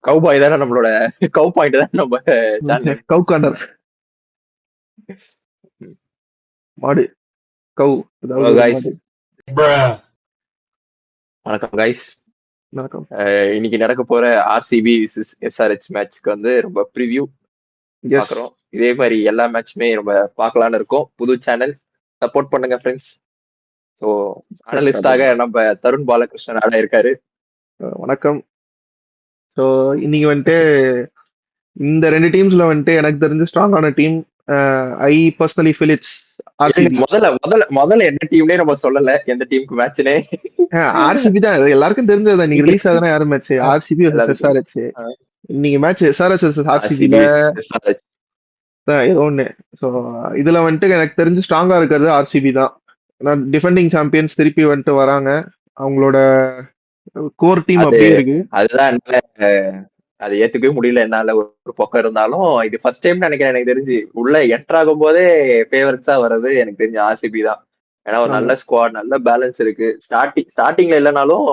கவ் பாய் தானே நம்மளோட கவ் பாயிண்ட் தானே நம்ம சேனல். கவுக்காண்டர் மாடு கவு ஹலோ ஏதாவது ஒரு கைஸ், மாடு. வணக்கம் கைஸ். வணக்கம். இன்னைக்கு நடக்க போற ஆர்சிபி எஸ்ஆர்ஹெச் மேட்ச்க்கு வந்து ரொம்ப ப்ரிவியூ எஸ் பாக்குறோம். இதே மாதிரி எல்லா மேட்சுமே ரொம்ப பார்க்கலான்னு இருக்கோம். புது சேனல் சப்போர்ட் பண்ணுங்க ஃப்ரெண்ட்ஸ். ஸோ அனலிஸ்டாக நம்ம தருண் பாலகிருஷ்ணன் ஆட இருக்காரு. வணக்கம். ஸோ இன்னைக்கு வந்துட்டு இந்த ரெண்டு டீம்ஸ்ல வந்துட்டு எனக்கு தெரிஞ்ச ஸ்ட்ராங்கான team I personally feel it's RCB. முதல்ல எந்த டீம்னே நம்ம சொல்லல, எந்த டீமுக்கு மேட்ச்னே. ஆர்சிபி தான் எல்லாருக்கும் தெரிஞ்சது. இன்னைக்கு ரிலீஸ் ஆகுதுனா யாரும் மேட்ச் ஆர்சிபி வர்சஸ் எஸ்ஆர்ஹெச். இன்னைக்கு மேட்ச் எஸ்ஆர்ஹெச் வர்சஸ் ஆர்சிபில ஏதோ ஒண்ணு. ஸோ இதுல வந்துட்டு எனக்கு தெரிஞ்சு ஸ்ட்ராங்கா இருக்கிறது ஆர்சிபி தான். ஏன்னா டிஃபெண்டிங் சாம்பியன்ஸ் திருப்பி வந்துட்டு வராங்க. அவங்களோட கோர் டீம் அப்படியே இருக்கு. அதுதான் அது ஏத்துக்கவே முடியல என்னால. ஒரு பக்கம் இருந்தாலும் இது ஃபர்ஸ்ட் டைம் நினைக்கிறேன் எனக்கு தெரிஞ்சு உள்ள என்டர் ஆகும் போதே ஃபேவரட்ஸா வர்றது எனக்கு தெரிஞ்ச ஆர்சிபி தான். ஏன்னா ஒரு நல்ல ஸ்குவாட், நல்ல பேலன்ஸ் இருக்கு. ஸ்டார்டிங்ல இல்லைனாலும்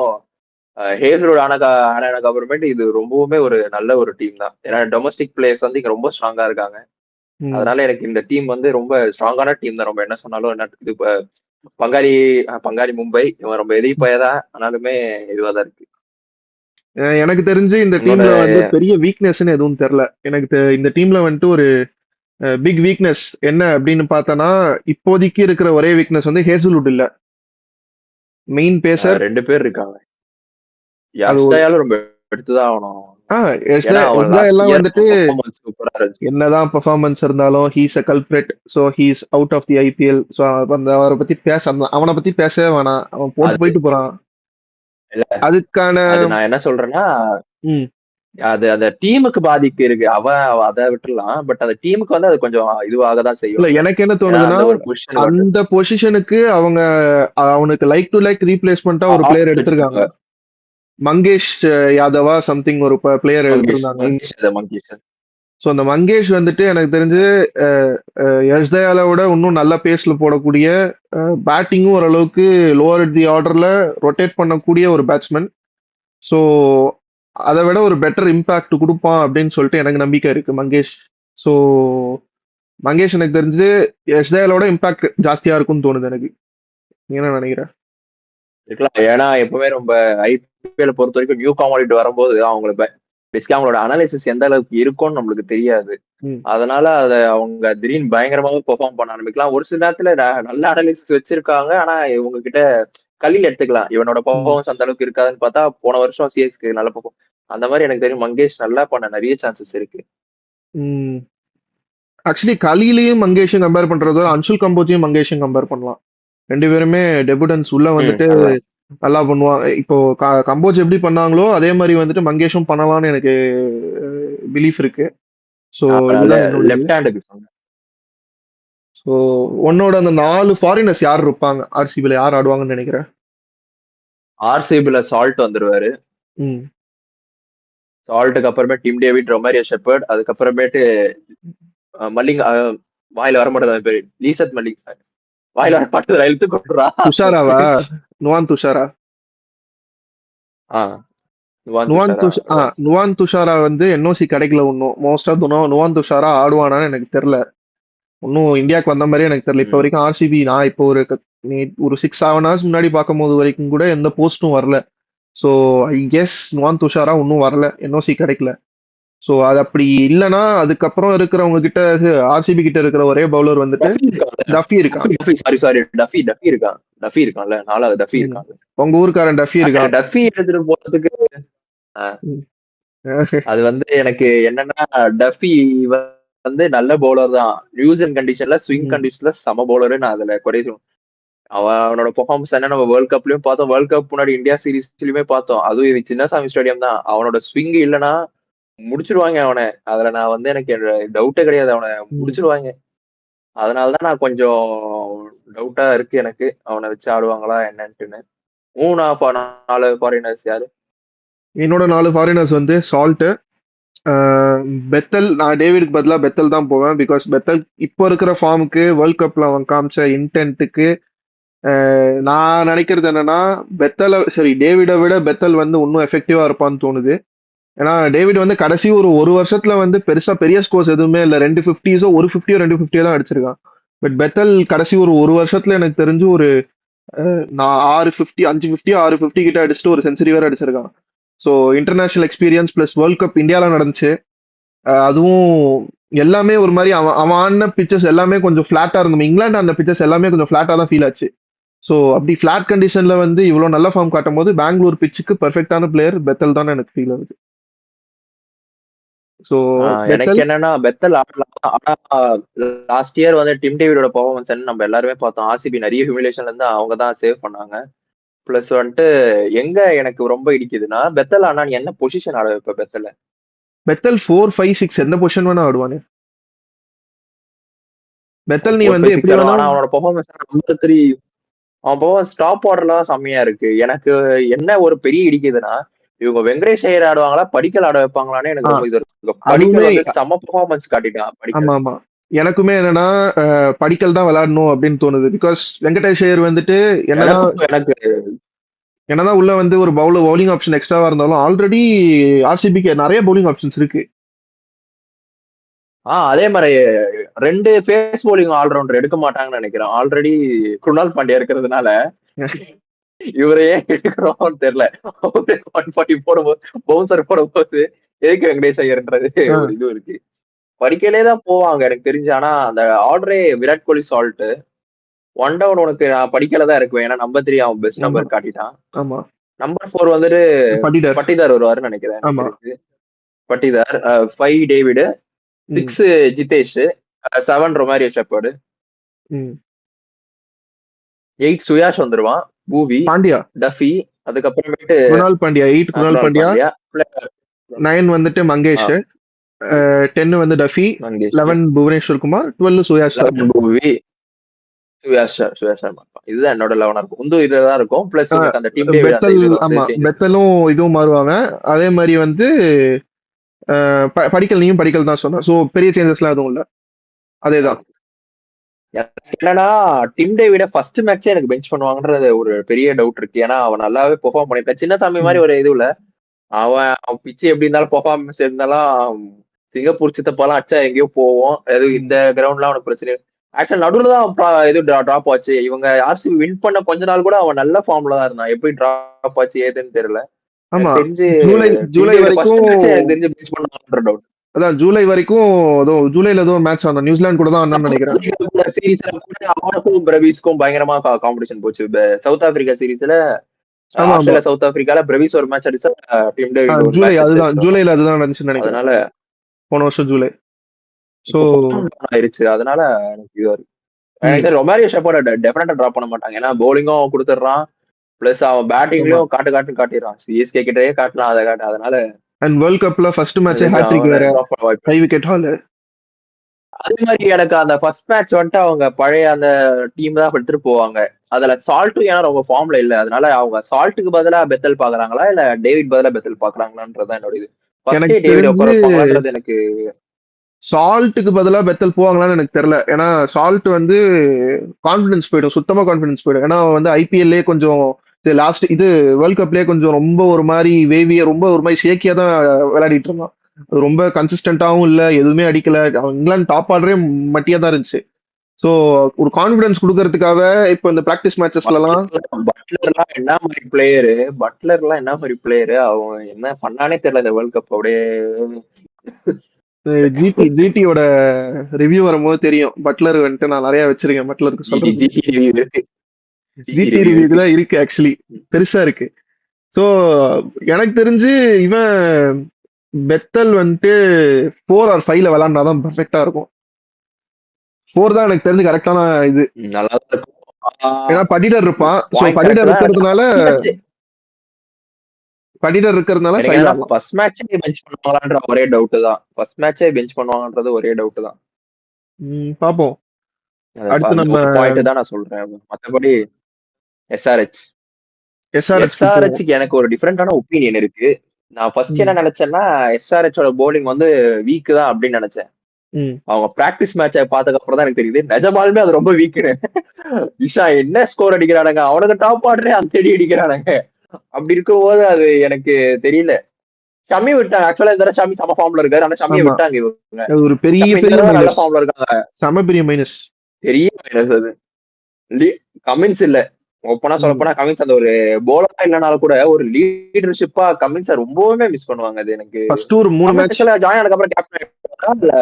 ஹேசரோட ஆனதுக்கு அப்புறமேட்டு இது ரொம்பவுமே ஒரு நல்ல ஒரு டீம் தான். ஏன்னா டொமஸ்டிக் பிளேயர்ஸ் வந்து இங்க ரொம்ப ஸ்ட்ராங்கா இருக்காங்க. அதனால எனக்கு இந்த டீம் வந்து ரொம்ப ஸ்ட்ராங்கான டீம் தான். ரொம்ப என்ன சொன்னாலும் என்ன இது பங்காளி மும்பை இவன் ரொம்ப எதிர்ப்பாயதான் ஆனாலுமே இதுவாதான் இருக்கு. எனக்கு தெரிஞ்சு இந்த டீம்ல வந்து பெரிய வீக்னஸ்ன்னு எதுவும் தெரியல எனக்கு. இந்த டீம்ல வந்துட்டு ஒரு பிக் வீக்னஸ் என்ன அப்படின்னு பார்த்தனா, இப்போதைக்கு இருக்கிற ஒரே வீக்னஸ் வந்து ஹேசல்வுட் இல்ல. மெயின் பேசர் 2 பேர் இருக்காங்க. ரொம்ப எடுத்துதான் ஆகணும். எல்லாம் வந்துட்டு என்னதான் பெர்ஃபார்மன்ஸ் இருந்தாலும் he's a culprit. So he's out of the IPL. So அவரை பத்தி அவனை பத்தி பேசவே வேணாம். அவன் போயிட்டு போறான். அதுக்கான நான் என்ன சொல்றேன்னா, அது அந்த டீமுக்கு பாதிக்கு இருக்கு. அவன் அதை விட்டுலாம். பட் அந்த டீமுக்கு வந்து அது கொஞ்சம் இதுவாக தான் செய்யும். இல்ல எனக்கு என்ன தோணுதுன்னா, அந்த பொசிஷனுக்கு அவனுக்கு லைக் டு லைக் ரீப்ளேஸ்மெண்டா ஒரு பிளேயர் எடுத்திருக்காங்க. மங்கேஷ் யாதவா சம்திங் ஒரு பிளேயர் எடுத்திருந்தாங்க. ஸோ அந்த மங்கேஷ் வந்துட்டு எனக்கு தெரிஞ்சு யஷ் தயாலோட இன்னும் நல்ல பேஸ்ல போடக்கூடிய, பேட்டிங்கும் ஓரளவுக்கு லோவர் தி ஆர்டர்ல ரொட்டேட் பண்ணக்கூடிய ஒரு பேட்ஸ்மேன். ஸோ அதை விட ஒரு பெட்டர் இம்பாக்ட் கொடுப்பான் அப்படின்னு சொல்லிட்டு எனக்கு நம்பிக்கை இருக்கு மங்கேஷ். ஸோ மங்கேஷ் எனக்கு தெரிஞ்சு யஷ் தயாலோட இம்பாக்ட் ஜாஸ்தியா இருக்கும்னு தோணுது எனக்கு. என்ன நினைக்கிறேன்? இருக்கலாம். ஏன்னா எப்பவுமே ரொம்ப ஐபிஎல் பொறுத்த வரைக்கும் நியூ காமாடிட்டி வரும்போது அவங்களோட அனாலிசிஸ் எந்த அளவுக்கு இருக்கும்னு நம்மளுக்கு தெரியாது. அதனால அதை அவங்க திடீர்னு பயங்கரமாவே பெர்ஃபார்ம் பண்ண ஆரம்பிக்கலாம். ஒரு சில நேரத்துல நல்ல அனாலிசிஸ் வச்சிருக்காங்க. ஆனா இவங்க கிட்ட கல்லில் எடுத்துக்கலாம். இவனோட பெர்ஃபார்மன்ஸ் அந்த அளவுக்கு இருக்காதுன்னு பார்த்தா போன வருஷம் சிஎஸ்கே நல்ல பெர்ஃபார்ம். அந்த மாதிரி எனக்கு தெரியும் மங்கேஷ் நல்லா பண்ண நிறைய சான்சஸ் இருக்கு. ஆக்சுவலி கலியிலையும் மங்கேஷும் கம்பேர் பண்றதோ அன்சுல் கம்போஜையும் மங்கேஷும் கம்பேர் பண்ணலாம். 2 பேருமே டெபுட்டன்ஸ் உள்ள வந்துட்டு நல்லா பண்ணுவாங்க. இப்போ கம்போஜ் எப்படி பண்ணாங்களோ அதே மாதிரி வந்துட்டு மங்கேஷும் பண்ணலாம்னு எனக்கு பிலீஃப் இருக்கு. ஸோ உன்னோட அந்த 4 ஃபாரினர்ஸ் யார் இருப்பாங்க ஆர்சிபில? யார் ஆடுவாங்கன்னு நினைக்கிறேன்? ஆர்சிபில சால்ட் வந்துருவாரு. சால்ட்டுக்கு அப்புறமே டிம் டேவிட், ரொமாரியோ ஷெப்பர்ட், அதுக்கப்புறமேட்டு மல்லிங் வாயில வர மாட்டேன் பேரு, லீசத் மல்லிங் வாயில வர மாட்டேன் எழுத்து கொண்டுறா. துஷாராவா? நுவான் துஷாரா? நுவான் துஷாரா வந்து என்ஓசி கிடைக்கல இன்னும். மோஸ்டா நுவான் துஷாரா ஆடுவானான்னு எனக்கு தெரியல. இன்னும் இந்தியாவுக்கு வந்த மாதிரி எனக்கு தெரியல. இப்ப வரைக்கும் ஆர்சிபி நான் இப்போ ஒரு 6-7 ஹவர்ஸ் முன்னாடி பார்க்கும் போது வரைக்கும் கூட எந்த போஸ்டும் வரல. So I guess Nuwan Dushara இன்னும் வரல, என்ஓசி கிடைக்கல. ஸோ அது அப்படி இல்லைன்னா அதுக்கப்புறம் இருக்கிறவங்க கிட்ட ஆர்சிபி கிட்ட இருக்கிற ஒரே பவுலர் வந்துட்டு டஃபி இருக்கான். டஃபி இருக்கான்ல, 4வது டஃபி இருக்கான். உங்க ஊருக்காரன் டஃபி இருக்கான். டஃபி எடுத்துட்டு போறதுக்கு அது வந்து எனக்கு என்னன்னா, டஃபி வந்து நல்ல பவுலர் தான். நியூசிலாந்து கண்டிஷன்ல ஸ்விங் கண்டிஷன்ல சம பவுலரு. நான் அதுல குறையும். அவனோட பெர்ஃபார்மன்ஸ் என்ன நம்ம வேர்ல்ட் கப்லயும் பார்த்தோம், வேர்ல்ட் கப் முன்னாடி இந்தியா சீரீஸ்லயுமே பார்த்தோம். அதுவும் சின்னசாமி ஸ்டேடியம் தான். அவனோட ஸ்விங் இல்லைன்னா முடிச்சிருவாங்க அவனை. அதுல நான் வந்து எனக்கு டவுட்டே கிடையாது, அவனை முடிச்சிருவாங்க. அதனாலதான் நான் கொஞ்சம் டவுட்டா இருக்கு எனக்கு, அவனை வச்சு ஆடுவாங்களா என்னன்ட்டுன்னு. 4 ஃபாரினர்ஸ் யாரு? என்னோட 4 ஃபாரினர்ஸ் வந்து சால்ட், பெத்தல். நான் டேவிடுக்கு பதிலாக பெத்தல் தான் போவேன். பிகாஸ் பெத்தல் இப்போ இருக்கிற ஃபார்முக்கு, வேர்ல்ட் கப்ல அவன் காமிச்ச இன்டென்ட்டுக்கு நான் நினைக்கிறது என்னன்னா, டேவிடை விட பெத்தல் வந்து இன்னும் எஃபெக்டிவா இருப்பான்னு தோணுது. ஏன்னா டேவிட் வந்து கடைசி ஒரு வருஷத்துல வந்து பெருசா பெரிய ஸ்கோர்ஸ் எதுவுமே இல்ல, 250s ஒரு 50 250 தான் அடிச்சிருக்கான். பட் பெத்தல் கடைசி ஒரு வருஷத்துல எனக்கு தெரிஞ்சு ஒரு நான் 650 550 650 கிட்ட அடிச்சுட்டு ஒரு செஞ்சுரி வேற அடிச்சிருக்கான். So international experience plus world cup இந்தியாவில் நடந்துச்சு. அதுவும் எல்லாமே ஒரு மாதிரி அவன் அவன் ஆடின பிச்சர்ஸ் எல்லாமே கொஞ்சம் ஃபிளாட்டா இருந்தோம். இங்கிலாந்து ஆடின பிச்சர்ஸ் எல்லாமே கொஞ்சம் ஃபிளாட்டா தான் ஃபீல் ஆச்சு. ஸோ அப்படி ஃபிளாட் கண்டிஷன்ல வந்து இவ்வளவு நல்ல ஃபார்ம் காட்டும் போது பெங்களூர் பிச்சுக்கு பெர்ஃபெக்டான பிளேயர் பெத்தல் தான் எனக்கு ஃபீல் ஆகுது. ஸோ எனக்கு என்னன்னா பெத்தல் ஆடலாம். ஆனா லாஸ்ட் இயர் வந்து டிம் டேவிடோட பெர்ஃபார்மன்ஸ் நம்ம எல்லாருமே பார்த்தோம். ஆர்சிபி நிறைய ஹியூமிலேஷன்ல இருந்து அவங்க தான் சேவ் பண்ணாங்க. பிளஸ் வந்துட்டு எங்க எனக்கு ரொம்ப இடிக்குதுன்னா பெத்தல் ஆனா நீ என்ன பொசிஷன் ஆட வைப்ப பெத்தல? பெத்தல் 4 5 6 எந்த பொசிஷன் வேணா ஆடுவானு. பெத்தல் நீ 4 வந்து 5 எப்படி 6 வேணா ஆனா அவனோட பெர்ஃபார்மன்ஸ் நம்பர் 3 அவன் பெர்ஃபார்மன்ஸ் ஸ்டாப் ஆர்டர்லாம் செம்மையா இருக்கு. எனக்கு என்ன ஒரு பெரிய இடிக்குதுன்னா இவங்க வெங்கடேஷ் ஐயர் ஆடுவாங்களா படிக்கல் ஆட வைப்பாங்களான்னு எனக்கு ரொம்ப இது இருக்கு. படிக்கல் அதுவுமே வந்து செம்ம பெர்ஃபார்மன்ஸ் காட்டிட்டான் ஆமா படிக்கல். ஆமா எனக்குமே என்னன்னா படிக்கல் தான் விளையாடணும் அப்படின்னு தோணுது. பிகாஸ் வெங்கடேஷ் ஐயர் வந்துட்டு எனக்கு என்னதான் உள்ள வந்து ஒரு பவுலிங் ஆப்ஷன் எக்ஸ்ட்ராவா இருந்தாலும் ஆல்ரெடி ஆர்சிபிக்கு நிறைய பவுலிங் ஆப்ஷன்ஸ் இருக்கு. அதே மாதிரி 2 பேஸ் பவுலிங் ஆல்ரவுண்டர் எடுக்க மாட்டாங்கன்னு நினைக்கிறேன். ஆல்ரெடி குருணால் பாண்டியா இருக்கிறதுனால இவரே எடுக்கிறோம்னு தெரியல. 140 போடும்போது பவுன்சர் போடும்போது எதுக்கு வெங்கடேஷ் ஐயர்ன்றது ஒரு இது இருக்கு. படிக்கலே தான் போவாங்க எனக்கு தெரிஞ்சு. ஆனா அந்த ஆர்டரே விராட் கோலி சால்ட் 1 டவுன் உனக்கு நான் படிக்கல தான் இருக்குவேன். ஏன்னா நம்பர் 3 அவன் பெஸ்ட் நம்பர் காட்டிட்டான். நம்பர் 4 வந்துட்டு பட்டிதார் வருவாருன்னு நினைக்கிறேன் எனக்கு தெரிஞ்சு. Patidar 5 David 6 Jitesh 7 Romario shepherd 8 Suyash வந்துருவான். பூவி பாண்டியா டஃபி அதுக்கப்புறமேட்டு குணால் பாண்டியா 8 குணால் பாண்டியா 9 வந்துட்டு மங்கேஷ் 10 வந்து டஃபி 11 புவனேஸ்வர் குமார் 12 சுயாஷ் பூவி சுயாஷ் சர்மா. இதுதான் என்னோட 11 இருக்கும். உந்து இதுதான் இருக்கும். பிளஸ் அந்த டீம் பெத்தலும் இதுவும் மாறுவாங்க. அதே மாதிரி வந்து படிக்கல் நீயும் படிக்கல் தான் சொன்ன. சோ பெரிய சேஞ்சஸ்லாம் எதுவும் இல்ல. அதேதான். என்னன்னா டிம் டேவிட ஃபர்ஸ்ட் மேட்சே எனக்கு பெஞ்ச் பண்ணுவாங்கன்றது ஒரு பெரிய டவுட் இருக்கு. ஏன்னா அவன் நல்லாவே பெர்ஃபார்ம் பண்ணிட்டான். சின்னசாமி மாதிரி ஒரு இது இல்ல. அவன் பிச்சு எப்படி இருந்தாலும் பெர்ஃபார்மன்ஸ் இருந்தாலும் சிங்கப்பூர் சித்தப்பாலாம் அச்சா எங்கேயோ போவோம். இந்த கிரவுண்ட்லாம் அவனுக்கு பிரச்சனை. ஆக்சுவல் நடுவில் தான் இது டிராப் ஆச்சு. இவங்க ஆர்சிபி வின் பண்ண கொஞ்ச நாள் கூட அவன் நல்ல ஃபார்ம்ல தான் இருந்தான். எப்படி டிராப் ஆச்சு ஏதுன்னு தெரியல. தெரிஞ்சு ஜூலை வரைக்கும் தெரிஞ்சு பெஞ்ச் பண்ணுவாங்கன்ற டவுட். அதான் ஜூலை வரைக்கும் ஜூலைல ஏதோ மேட்ச் ஆனா நியூசிலாந்து கூட தான் நினைக்கிறேன். சீரீஸ்ல கூட அவனுக்கும் பிரவீஸ்க்கும் பயங்கரமா காம்படிஷன் போச்சு. சவுத் ஆப்பிரிக்கா சீரீஸ்ல சவுத் ஆப்பிரிக்கால பிரவீஸ் ஒரு மேட்ச் அடிச்சா டீம் டேவிட் ஜூலை அதுதான் ஜூலைல அதுதான் நடந்துச்சுன்னு நினைக்கிறேன். அதனால போன வருஷம் ஜூலை சோ ஆயிருச்சு. அதனால எனக்கு இது எனக்கு ரொமாரியோ ஷெப்பர்ட் டெஃபினட்டா டிராப் பண்ண மாட்டாங்க. ஏன்னா பவுலிங்கும் கொடுத்துடுறான். பிளஸ் அவன் பேட்டிங்லயும் காட்டுன்னு காட்டிடுறான். சிஎஸ்கே கிட்டயே காட்டலாம் அதை காட்டு. அதனால அண்ட் வேர்ல்ட் கப்ல ஃபர்ஸ்ட் மேட்ச் ஹேட்ரிக் வேற 5 விக்கெட் ஹால். அதே மாதிரி எனக்கு அந்த ஃபர்ஸ்ட் மேட்ச் வந்துட்டு அவங்க பழைய அந்த டீம் தான் எடுத்துட்டு போவாங்க. அதுல சால்ட்டும் ஏன்னா ரொம்ப ஃபார்ம்ல இல்ல. அதனால அவங்க சால்ட்டுக்கு பதிலா பெத்தல் பாக்குறாங்களா இல்ல டேவிட் பதிலா பெத்தல் பாக்குறாங்களான்றதான் என்னோட இது. எனக்கு சால்ட்டுக்கு பதிலா பெத்தல் போவாங்களான்னு எனக்கு தெரியல. ஏன்னா சால்ட் வந்து கான்பிடன்ஸ் போயிடும், சுத்தமா கான்பிடன்ஸ் போயிடும். ஏன்னா வந்து ஐபிஎல்லே கொஞ்சம் லாஸ்ட் இது வேர்ல்ட் கப்லயே கொஞ்சம் ரொம்ப ஒரு மாதிரி வேவியா ரொம்ப ஒரு மாதிரி ஷேக்கியா தான் விளையாடிட்டு இருந்தான். அது ரொம்ப கன்சிஸ்டன்டாவும் இல்ல, எதுவுமே அடிக்கல. இங்கிலாந்து டாப் ஆர்டரே மட்டியா தான் இருந்துச்சு. சோ ஒரு கான்பிடன்ஸ் கொடுக்கறதுக்காக இப்ப இந்த பிராக்டிஸ் மேட்சஸ்ல எல்லாம் பட்லர்லாம் என்ன மாதிரி பிளேயரு அவன் என்ன பண்ணானே தெரியல இந்த வேர்ல்ட் கப். அப்படியே ஜிடியோட ரிவ்யூ வரும்போது தெரியும். பட்லர் வந்துட்டு நான் நிறைய வச்சிருக்கேன். பட்லருக்கு சொல்றேன் ஜிடி ரிவ்யூ தான் இருக்கு, ஆக்சுவலி பெருசா இருக்கு. சோ எனக்கு தெரிஞ்சு இவன் பெத்தல் வந்துட்டு 4 or 5 விளையாண்டாதான் பெர்ஃபெக்டா இருக்கும். 4 தான் எனக்கு தெரிஞ்சு கரெக்டான இது. நல்லா இருக்கும். ஏன்னா படிடர் இருப்பான். சோ படிடர் இருக்கிறதுனால ஃபர்ஸ்ட் மேட்சே பெஞ்ச் பண்ணுவாங்கன்ற ஒரே டவுட் தான். ஃபர்ஸ்ட் மேட்சே பெஞ்ச் பண்ணுவாங்கன்றது ஒரே டவுட் தான். பாப்போம். அடுத்து நம்ம பாயிண்ட் தான் நான் சொல்றேன். மத்தபடி எஸ்ஆர்ஹெச்க்கு எனக்கு ஒரு டிஃபரெண்டான ஒப்பீனியன் இருக்கு. நான் ஃபர்ஸ்ட் என்ன நினைச்சேன்னா எஸ்ஆர்ஹெச்சோட பவுலிங் வந்து வீக் தான் அப்படின்னு நினைச்சேன். அவங்க பிராக்டிஸ் மேட்சை பார்த்ததுக்கு அப்புறம் தான் எனக்கு தெரியுது நிஜமாலுமே அது ரொம்ப வீக்குன்னு. இஷா என்ன ஸ்கோர் அடிக்கிறானுங்க, அவனுக்கு டாப் ஆர்டரே அந்த அடி அடிக்கிறானுங்க. அப்படி இருக்கும் போது அது எனக்கு தெரியல. ஷமி விட்டாங்க. ஆக்சுவலா இந்த தடவை ஷமி சம ஃபார்ம்ல இருக்காரு. ஆனா ஷமியை ஆமா விட்டாங்க இவங்க. அது ஒரு பெரிய ஷமி இந்த பெரிய தடவை நல்ல மைனஸ், ஃபார்ம்ல இருக்காங்க. செம பெரிய மைனஸ். பெரிய மைனஸ் அது. கமின்ஸ் இல்ல. ஓப்பனா சொல்ல போனா கமின்ஸ் அந்த ஒரு போலரா இல்லைனாலும் கூட ஒரு லீடர்ஷிப்பா கமின்ஸை ரொம்பவுமே மிஸ் பண்ணுவாங்க. அது எனக்கு ஃபர்ஸ்ட் ஒரு 3 மேட்ச் ஜாயின் ஆனதுக்கு அப்புறம் கேப்டன் இல்ல.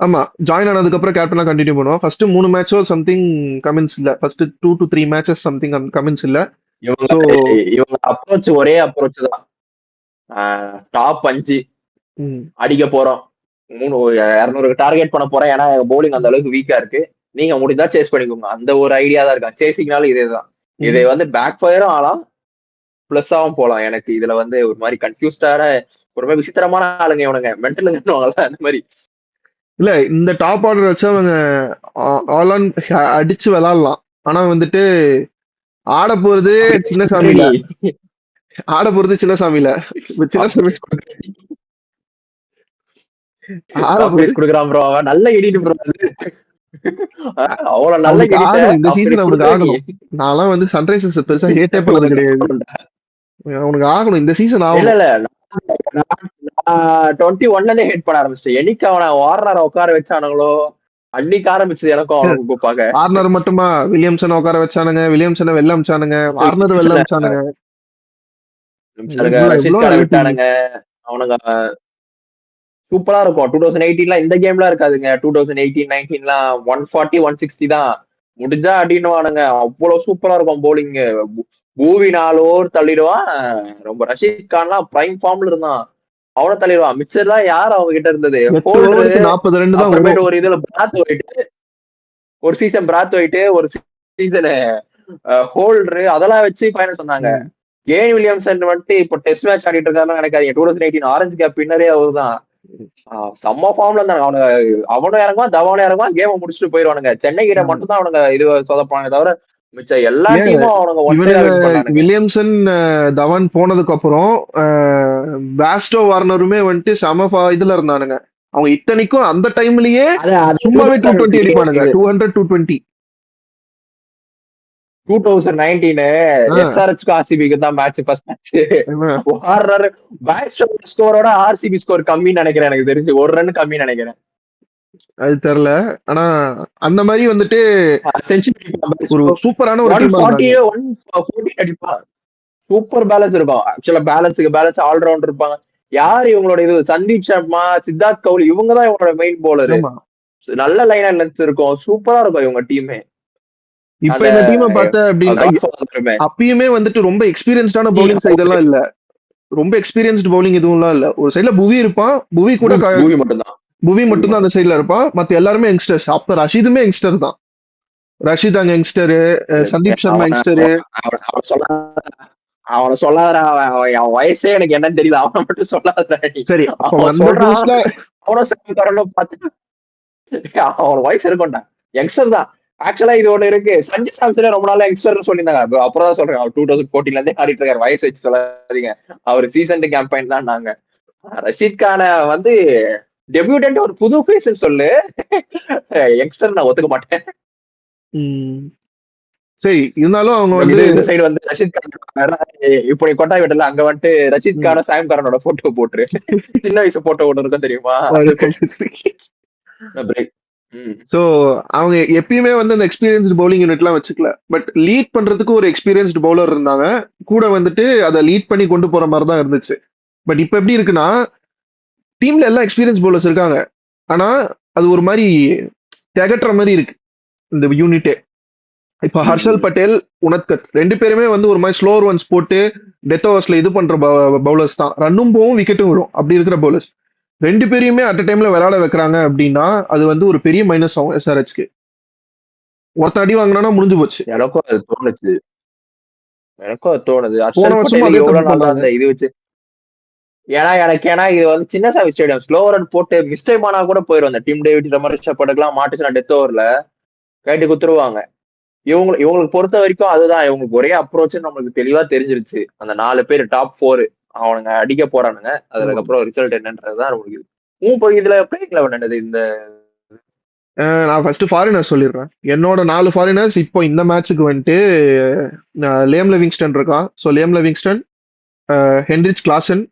ஆமா ஜாயின் ஆனதுக்கு அப்புறம் கேப்டனா கண்டினியூ பண்ணுவோம். ஃபர்ஸ்ட் 3 மேட்சோ சம்திங் கமின்ஸ் இல்ல, first 2 to 3 matches something Cummins இல்ல. இவங்க சோ இவங்க அப்ரோச் ஒரே அப்ரோச் தான். டாப் 5 அடிக்க போறோம், 200 டார்கெட் பண்ண போறேன், ஏன்னா பவுலிங் அந்த அளவுக்கு வீக்கா இருக்கு, நீங்க முடிந்தா சேஸ் பண்ணிக்கோங்க, அந்த ஒரு ஐடியா தான் இருக்கா. சேசிங்னாலும் இதேதான். இதை வந்து பேக் ஃபயரும் ஆகலாம் பிளஸ் ஆகும் போலாம். எனக்கு இதுல வந்து ஒரு மாதிரி கன்ஃபியூஸ்டான ஒரு மாதிரி விசித்திரமான ஆளுங்க இவனுங்க, மென்டல் அந்த மாதிரி. இல்ல இந்த டாப் ஆர்டர் வச்சு அவங்க ஆல் ஆன் அடிச்சு விளாடலாம். ஆனா வந்துட்டு ஆட போறது சின்னசாமியில, ஆட போறது சின்னசாமியில, சின்னசாமி ஆட போறது கொடுக்குறான் ப்ரோ, நல்ல எடிட் ப்ரோ. அவ்வளவு நல்ல இந்த சீசன் அவனுக்கு ஆகணும். நான்லாம் வந்து சன்ரைசர்ஸ் பெருசா ஹேட்டே பண்ணது கிடையாது. அவனுக்கு ஆகணும் இந்த சீசன் ஆகணும். இல்ல 21 ஹேட் பண்ண ஆரம்பிச்சிட்டேன். என்னைக்கு அவனை வார்னர் உட்கார வச்சானுங்களோ அன்னைக்கு ஆரம்பிச்சது எனக்கும் அவனுக்கு கூப்பாங்க. வார்னர் மட்டுமா, வில்லியம்சன் உட்கார வச்சானுங்க, வில்லியம்சனை வெள்ள அமிச்சானுங்க, வார்னர் வெள்ள அமிச்சானுங்க, விட்டானுங்க அவனுங்க. சூப்பரா இருக்கும். 2018 இந்த கேம்லாம் இருக்காதுங்க. 2018-19 140 160 தான் முடிஞ்சா அடினுவானுங்க. அவ்வளவு சூப்பரா இருக்கும் போலிங். பூவினாலோ தள்ளிடுவான். ரொம்ப ரஷீத் கான்லாம் பிரைம் ஃபார்ம்ல இருந்தான், அவனை தள்ளிடுவான். மிச்சர்லாம் யார் அவங்க கிட்ட இருந்தது? 40 ரன் தான் வரும். ஒரு இதுல பிராத் ஒயிட், ஒரு சீசன் பிராத் ஒயிட், ஒரு சீசன் ஹோல்டரு, அதெல்லாம் வச்சு ஃபைனல் சொன்னாங்க. கேன் வில்லியம்சன் வந்துட்டு இப்போ டெஸ்ட் மேட்ச் ஆடிட்டு இருக்காருன்னு நினைக்காதீங்க. 2018 ஆரஞ்சு கேப் பின்னரே அவர்தான் செம்ம ஃபார்ம்ல இருந்தாங்க. அவனும் இறங்குவான், தவானும் இறங்குவான், கேமை முடிச்சுட்டு போயிருவானுங்க. சென்னை கிட்ட மட்டும் தான் அவனுங்க இது சொதப்பாங்க தவிர மிச்ச எல்லா டீமும் அவனுங்க. வில்லியம்சன் தவான் போனதுக்கு அப்புறம் பேஸ்டோ வார்னருமே வந்துட்டு செம இதுல இருந்தானுங்க. அவங்க இத்தனைக்கும் அந்த டைம்லயே சும்மாவே 220 அடிப்பானுங்க. 200 220. 2019 எஸ்ஆர்எச் ஆர்சிபிக்கு தான் match, first match. Warner Bairstow ஸ்கோரோட ஆர்சிபி ஸ்கோர் கம்மின்னு நினைக்கிறேன், எனக்கு தெரிஞ்சு 1 ரன் கம்மின்னு நினைக்கிறேன். அது தெரியல. ஆனா அந்த மாதிரி வந்துட்டு ஒரு சூப்பரான ஒரு டீம் 140 அடிப்பா. சூப்பர் பேலன்ஸ் இருக்கும். ஆக்சுவலா பேலன்ஸுக்கு பேலன்ஸ் ஆல்ரவுண்டர் இருப்பாங்க. யார் இவங்களோட இது? சந்தீப் சர்மா, சித்தார்த் கவுலி, இவங்க தான் இவங்களோட மெயின் போலர். நல்ல லைன் அண்ட் லென்த் இருக்கும், சூப்பரா இருக்கும் இவங்க டீமே. இப்ப இந்த டீமை பார்த்த அப்படின்னா அப்பயுமே வந்துட்டு ரொம்ப எக்ஸ்பீரியன்ஸ்டான பவுலிங் சைடு எல்லாம் இல்ல, ரொம்ப எக்ஸ்பீரியன்ஸ்டு பவுலிங் எதுவும் இல்ல. ஒரு சைடுல புவி இருப்பான், புவி மட்டும் தான் அந்த சைடுல இருப்பான், மத்த எல்லாருமே யங்ஸ்டர்ஸ். அப்ப ரஷீதுமே யங்ஸ்டர் தான். ரஷீத் அங்க யங்ஸ்டரு, சந்தீப் சர்மா யங்ஸ்டரு. அவனை சொல்லாத, அவன் வயசே எனக்கு என்னன்னு தெரியல, அவனை மட்டும் சொல்லாத. சரி அவன் வயசு இருக்கும்டா, யங்ஸ்டர் தான். ஆக்சுவலா இது ஒண்ணு இருக்கு, சஞ்சய் சாம்சனே ரொம்ப நாள் யங்ஸ்டர் சொல்லியிருந்தாங்க. அப்புறம் தான் சொல்றேன், அவர் 2014 இருந்தே ஆடிட்டு இருக்காரு. வயசு வச்சு சொல்லாதீங்க, அவர் சீசன் கேம்பெயின் தான். நாங்க ரஷீத் கான வந்து டெபியூட்டன்ட் ஒரு புது ஃபேஸ் சொல்லு, யங்ஸ்டர் நான் ஒத்துக்க மாட்டேன். சரி இருந்தாலும் அவங்க வந்து இந்த சைடு வந்து ரஷீத் கான் இப்போ நீ கொட்டாய் விட்டல, அங்க வந்துட்டு ரஷீத் கான சாம் காரனோட போட்டோ போட்டுரு. சின்ன வயசு போட்டோ ஒண்ணு இருக்கும் தெரியுமா? சோ அவங்க எப்பயுமே வந்து அந்த எக்ஸ்பீரியன்ஸ்டு பவுலிங் யூனிட் எல்லாம் வச்சுக்கல, பட் லீட் பண்றதுக்கு ஒரு எக்ஸ்பீரியன்ஸ்டு பவுலர் இருந்தாங்க கூட, வந்துட்டு அதை லீட் பண்ணி கொண்டு போற மாதிரி தான் இருந்துச்சு. பட் இப்ப எப்படி இருக்குன்னா, டீம்ல எல்லாம் எக்ஸ்பீரியன்ஸ் பவுலர்ஸ் இருக்காங்க, ஆனா அது ஒரு மாதிரி திகட்டுற மாதிரி இருக்கு இந்த யூனிட்டே. இப்ப ஹர்ஷல் பட்டேல், உனத்கத் 2 பேருமே வந்து ஒரு மாதிரி ஸ்லோவர் ஒன்ஸ் போட்டு டெத் ஓவர்ஸ்ல இது பண்ற பவுலர்ஸ் தான். ரன்னும் போகும், விக்கெட்டும் வரும், அப்படி இருக்கிற பவுலர்ஸ் 2 பேரையுமே அட் டைம்ல விளையாட வைக்கிறாங்க அப்படின்னா அது வந்து ஒரு பெரிய மைனஸ் ஆகும் எஸ்ஆர்ஹெச்க்கு. ஒருத்த அடி வாங்கினா முடிஞ்சு போச்சு. எனக்கும் அது தோணுச்சு. போன வருஷம் இது வச்சு, ஏன்னா இது வந்து சின்ன சாவி ஸ்டேடியம், ஸ்லோவர் ரன் போட்டு மிஸ்டேக் ஆனா கூட போயிடும். அந்த டீம் டேவிட் ரமரிஷப்பட்டுக்கெல்லாம் மாட்டுச்சுன்னா டெத் ஓவர்ல கைட்டு குத்துருவாங்க. இவங்களுக்கு பொறுத்த வரைக்கும் அதுதான் இவங்களுக்கு ஒரே அப்ரோச் நம்மளுக்கு தெளிவா தெரிஞ்சிருச்சு. அந்த 4 பேர் டாப் 4 அவனுங்க அடிக்க போறானுங்க, அதுக்கப்புறம் ரிசல்ட் என்னன்றதுதான் உங்களுக்கு. இதுல பிளேயிங் லெவன் என்னது? இந்த நான் ஃபர்ஸ்ட் ஃபாரினர்ஸ் சொல்லிடுறேன். என்னோட 4 ஃபாரினர்ஸ் இப்போ இந்த மேட்சுக்கு வந்துட்டு லியம் லிவிங்ஸ்டன் இருக்கான். So Liam Livingstone, Heinrich Klaasen,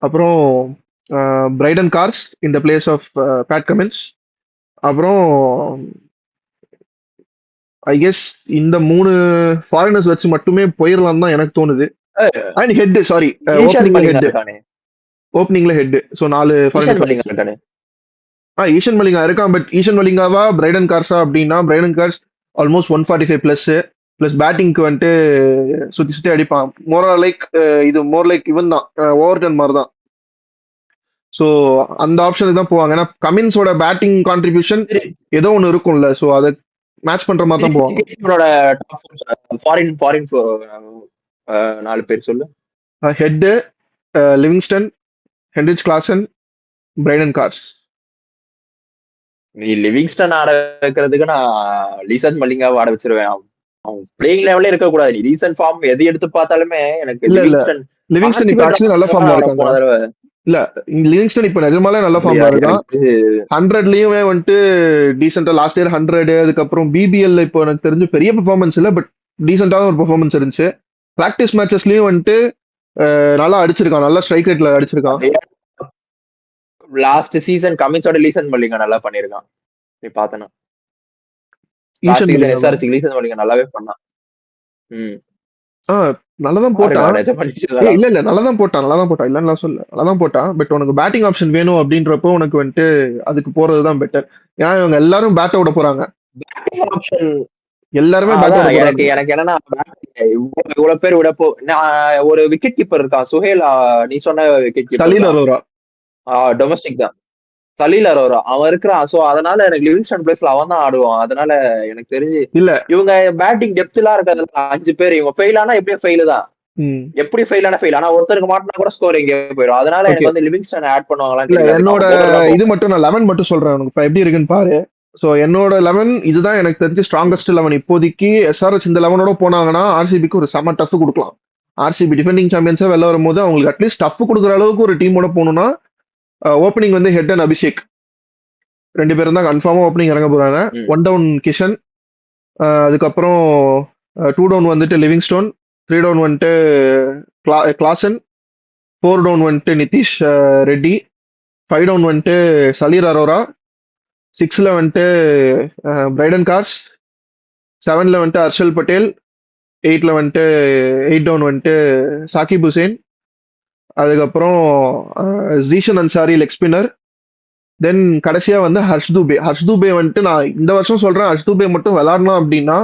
அப்புறம் பிரைடன் கார்ஸ் இந்த பிளேஸ் ஆஃப் பேட் கமின்ஸ். அப்புறம் ஐ கெஸ் இந்த 3 ஃபாரினர்ஸ் வச்சு மட்டுமே போயிடலாம் தான் எனக்கு தோணுது. அண்ட் ஹெட் சாரி ஓப்பனிங்ல Head. So 4 foreigners. Eshan Malinga இருக்கான். பட் ஈஷன் மலிங்காவா பிரைடன் கார்ஸா அப்படின்னா பிரைடன் கார்ஸ் ஆல்மோஸ்ட் 145 பிளஸ் பேட்டிங்க்கு வந்துட்டு சுத்தி சுத்தி அடிப்பான். இது மோர் லைக் இவன் தான் ஓவர்டன் மாதிரி தான். ஸோ அந்த ஆப்ஷனுக்கு தான் போவாங்க. ஏன்னா கமின்ஸோட பேட்டிங் கான்ட்ரிபியூஷன் ஏதோ ஒன்று இருக்கும்ல. ஸோ அதை மேட்ச் பண்ற மாதிரி தான் போவாங்க. ஃபாரின் 4 பேர் சொல்லு. Head, Livingstone, Heinrich Klaasen, Brydon Carse. நீ லிவிங்ஸ்டன் ஆட வைக்கிறதுக்கு நான் லீசன் மல்லிங்காவை ஆட வச்சிருவேன். அவன் பிளேயிங் லெவலே இருக்க கூடாது. நீ ரீசன்ட் ஃபார்ம் எது எடுத்து பார்த்தாலுமே எனக்கு லிவிங்ஸ்டன் இப்ப ஆக்சுவலி நல்ல ஃபார்ம்ல இருக்காங்க. இல்ல லிவிங்ஸ்டன் இப்ப நிஜமாலே நல்ல ஃபார்ம்ல இருக்கான். 100லயுமே வந்துட்டு டீசென்டா லாஸ்ட் இயர் 100. அதுக்கப்புறம் பிபிஎல் இப்போ எனக்கு தெரிஞ்சு பெரிய பெர்ஃபார்மன்ஸ் இல்ல, பட் டீசென்டான ஒரு பெர்ஃபார்மன்ஸ் இருந்துச்சு. பிராக்டிஸ் மேட்சஸ்லயும் வந்துட்டு நல்லா அடிச்சிருக்கான். நல்லா ஸ்ட்ரைக் ரேட்ல அடிச்சிருக்கான். லாஸ்ட் சீசன் கமின்ஸோட லீசன் மல்லிங்கா நல்லா பண்ணிருக்கான். நீ பார்த்தனா லீசன் மல்லிங்கா நல்லாவே பண்ணான். நல்லாதான் போட்டான். இல்ல நல்லாதான் போட்டான் இல்லன்னு சொல்ல, நல்லாதான் போட்டான். பட் உனக்கு பேட்டிங் ஆப்ஷன் வேணும் அப்படின்றப்போ உனக்கு வந்துட்டு அதுக்கு போறதுதான் பெட்டர். ஏன்னா இவங்க எல்லாரும் பேட் விட போறாங்க. எல்லாருமே எனக்கு என்னன்னா இவ்வளவு பேர் விட ஒரு விக்கெட் கீப்பர் இருக்கான் சுஹேல். நீ சொன்ன wicket keeper Salil Arora domestic தான். சலீல் அரோரா அவன் இருக்கிறான். சோ அதனால எனக்கு லிவிங்ஸ்டன் பிளேஸ்ல அவன் தான் ஆடுவான். அதனால எனக்கு தெரிஞ்சு இல்ல இவங்க பேட்டிங் டெப்த் எல்லாம் இருக்காது. 5 பேர் இவங்க ஃபெயில் ஆனா எப்படியும் ஃபெயில் தான். எப்படி ஃபெயில் ஆனா ஒருத்தருக்கு மாட்டினா கூட ஸ்கோர் எங்கே போயிடும். அதனால எனக்கு வந்து லிவிங்ஸ்டன் ஆட் பண்ணுவாங்களா. என்னோட இது மட்டும் நான் 11 மட்டும் சொல்றேன். உனக்கு இப்ப எப்படி இருக்குன்னு பாரு. சோ என்னோட 11 இதுதான் எனக்கு தெரிஞ்சு ஸ்ட்ராங்கஸ்ட் 11 இப்போதைக்கு. எஸ்ஆர்எச் இந்த 11ஓட போனாங்கன்னா ஆர்சிபிக்கு ஒரு செம டஃப் கொடுக்கலாம். ஆர்சிபி டிஃபெண்டிங் சாம்பியன்ஸா வெளில வரும்போது அவங்களுக்கு அட்லீஸ்ட் டஃப் கொடுக்குற அளவுக்கு ஒரு டீமோட போகணும்னா ஓப்பனிங் வந்து ஹெட் அண்ட் அபிஷேக் 2 பேரும் தான் கன்ஃபார்மா ஓப்பனிங் இறங்க போறாங்க. 1 டவுன் கிஷன், அதுக்கப்புறம் 2 டவுன் வந்துட்டு லிவிங்ஸ்டோன், 3 டவுன் வந்துட்டு கிளாசன், 4 டவுன் வந்துட்டு நிதிஷ் ரெட்டி, 5 டவுன் வந்துட்டு சலீர் அரோரா, 6ல வந்துட்டு பிரைடன் கார்ஸ், 7ல வந்துட்டு ஹர்ஷல் பட்டேல், 8ல வந்துட்டு 8 டவுன் வந்துட்டு சாகிப் ஹுசேன், அதுக்கப்புறம் ஜீஷன் அன்சாரி லெக் ஸ்பின்னர், தென் கடைசியா வந்து ஹர்ஷ் தூபே வந்துட்டு நான் இந்த வருஷம் சொல்றேன். ஹர்ஷ் தூபே மட்டும் விளையாடணும் அப்படின்னா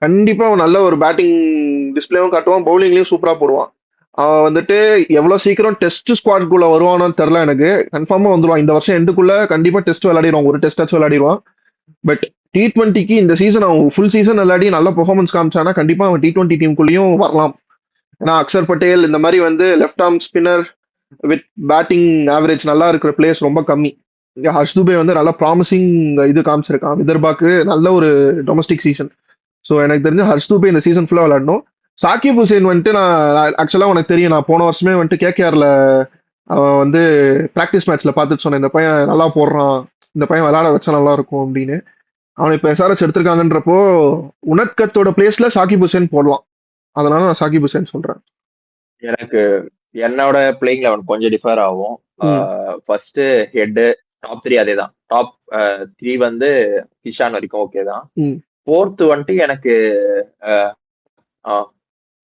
கண்டிப்பா அவன் நல்ல ஒரு பேட்டிங் டிஸ்பிளேவும் காட்டுவான், பவுலிங்லயும் சூப்பரா போடுவான். அவன் வந்துட்டு எவ்வளவு சீக்கிரம் டெஸ்ட் ஸ்குவாட்குள்ள வருவானு தெரியல. எனக்கு கன்ஃபார்மா வந்துருவான். இந்த வருஷம் எண்டுக்குள்ள கண்டிப்பா டெஸ்ட் விளையாடிடுவான். ஒரு டெஸ்டாச்சும் விளையாடிடுவான். பட் T20க்கு இந்த சீசன் அவன் ஃபுல் சீசன் விளையாடி நல்ல பெர்ஃபார்மன்ஸ் காமிச்சானா கண்டிப்பா அவன் T20 டீமுக்குள்ளேயும் வரலாம். ஏன்னா அக்ஷர் பட்டேல் இந்த மாதிரி வந்து left arm spinner with batting average நல்லா இருக்கிற பிளேயர்ஸ் ரொம்ப கம்மி. ஹர்ஷ் தூபே வந்து நல்லா ப்ராமிசிங் இது காமிச்சிருக்கான். விதர்பாக்கு நல்ல ஒரு டொமஸ்டிக் சீசன். ஸோ எனக்கு தெரிஞ்சு ஹர்ஷ் தூபே இந்த சீசன் ஃபுல்லாக விளையாடணும். சாகிப் ஹுசேன் வந்துட்டு நான் ஆக்சுவலா உனக்கு தெரியும், நான் போன வருஷமே வந்துட்டு கேகேஆர்ல அவன் வந்து பிராக்டிஸ் மேட்ச்ல பார்த்துட்டு சொன்னேன், இந்த பையன் நல்லா போடுறான், இந்த பையன் விளையாட வச்சா நல்லா இருக்கும் அப்படின்னு. அவனை இப்ப எஸ்ஆர்எச் எடுத்திருக்காங்கன்றப்போ உனத்கத்தோட பிளேஸ்ல சாகிப் ஹுசேன் போடலாம். அதனால நான் சாகிப் ஹுசேன் சொல்றேன். எனக்கு என்னோட பிளேயிங் லெவன் கொஞ்சம் டிஃபர் ஆகும். ஃபர்ஸ்ட் ஹெட் டாப் 3 அதே தான். டாப் 3 வந்து கிஷான் வரைக்கும் ஓகே தான். 4th வந்துட்டு எனக்கு